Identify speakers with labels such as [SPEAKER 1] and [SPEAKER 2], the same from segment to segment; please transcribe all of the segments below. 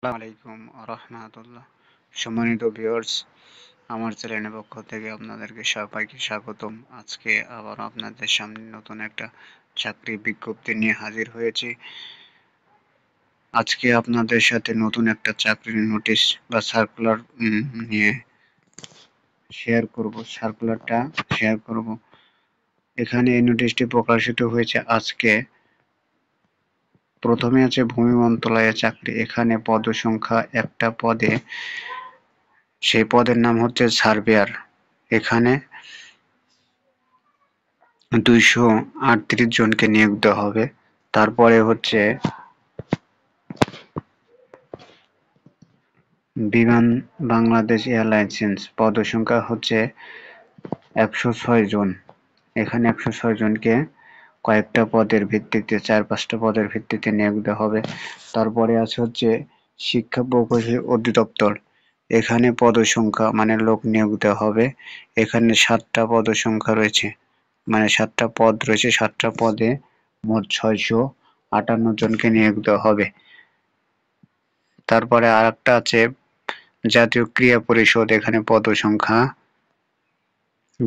[SPEAKER 1] আসসালামু আলাইকুম রহমতুল্লাহ। সম্মানিত ভিউয়ার্স, আমার চ্যানেলের পক্ষ থেকে আপনাদেরকে সবাইকে স্বাগতম। আজকে আবার আপনাদের সামনে নতুন একটা চাকরি বিজ্ঞপ্তি নিয়ে হাজির হয়েছি। আজকে আপনাদের সাথে নতুন একটা চাকরির নোটিশ বা সার্কুলার নিয়ে সার্কুলারটা শেয়ার করব। এখানে এই নোটিশটি প্রকাশিত হয়েছে আজকে। প্রথমে আছে ভূমি মন্ত্রণালয়ের চাকরি। এখানে পদসংখ্যা একটা পদে, সেই পদের নাম হচ্ছে সার্ভেয়ার। এখানে 238 জনকে নিয়োগ দেওয়া হবে। তারপরে হচ্ছে বিমান বাংলাদেশ এয়ারলাইন্স, পদসংখ্যা হচ্ছে 106 জন। এখানে 106 জনকে কয়েকটা পদের ভিত্তিতে, 4-5টা পদের ভিত্তিতে নিয়োগ দেওয়া হবে। তারপরে আছে হচ্ছে শিক্ষা প্রকৌশল অধিদপ্তর। এখানে পদসংখ্যা মানে লোক নিয়োগ দেওয়া হবে। এখানে 7টা পদসংখ্যা রয়েছে, মানে 7টা পদ রয়েছে। 7টা পদে মোট 658 জনকে নিয়োগ দেওয়া হবে। তারপরে আরেকটা আছে জাতীয় ক্রীড়া পরিষদ। এখানে পদসংখ্যা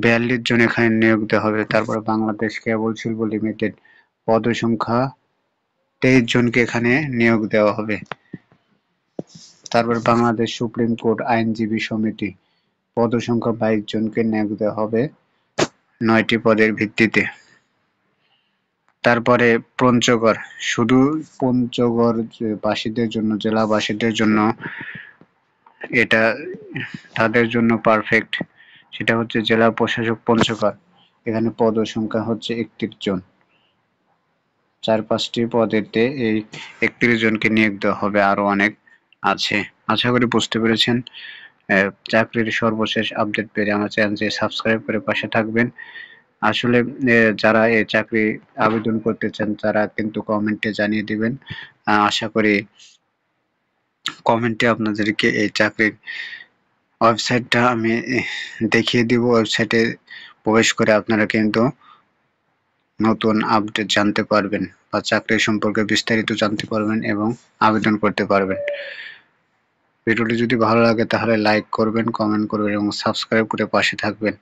[SPEAKER 1] 42 জন এখানে নিয়োগ দেওয়া হবে। তারপর বাংলাদেশ কেবল শিল্প লিমিটেড, পদসংখ্যা 23 জনকে এখানে নিয়োগ দেওয়া হবে। তারপর বাংলাদেশ সুপ্রিম কোর্ট আইনজীবী সমিতি, পদসংখ্যা 22 জনকে নিয়োগ দেওয়া হবে 9টি পদের ভিত্তিতে। তারপরে পঞ্চগড়, শুধু পঞ্চগড় বাসীদের জন্য, জেলাবাসীদের জন্য এটা তাদের জন্য পারফেক্ট। সেটা হচ্ছে জেলা প্রশাসক পঞ্চগড়। এখানে পদসংখ্যা হচ্ছে 31 জন। 4-5টি পদেতে এই 31 জনকে নিয়োগ দেওয়া হবে। আরো অনেক আছে। আশা করি বুঝতে পেরেছেন। চাকরির সর্বশেষ আপডেট পেতে আমার চ্যানেলটি সাবস্ক্রাইব করে পাশে থাকবেন। আসলে যারা এই চাকরি আবেদন করতে চান তারা কিন্তু কমেন্টে জানিয়ে দিবেন। আশা করি কমেন্টে আপনাদেরকে এই চাকরির ওয়েবসাইটটা আমি দেখিয়ে দিব। ওয়েবসাইটে প্রবেশ করে আপনারা কিন্তু নতুন আপডেট জানতে পারবেন বা চাকরি সম্পর্কে বিস্তারিত জানতে পারবেন এবং আবেদন করতে পারবেন। ভিডিওটি যদি ভালো লাগে তাহলে লাইক করবেন, কমেন্ট করবেন এবং সাবস্ক্রাইব করে পাশে থাকবেন।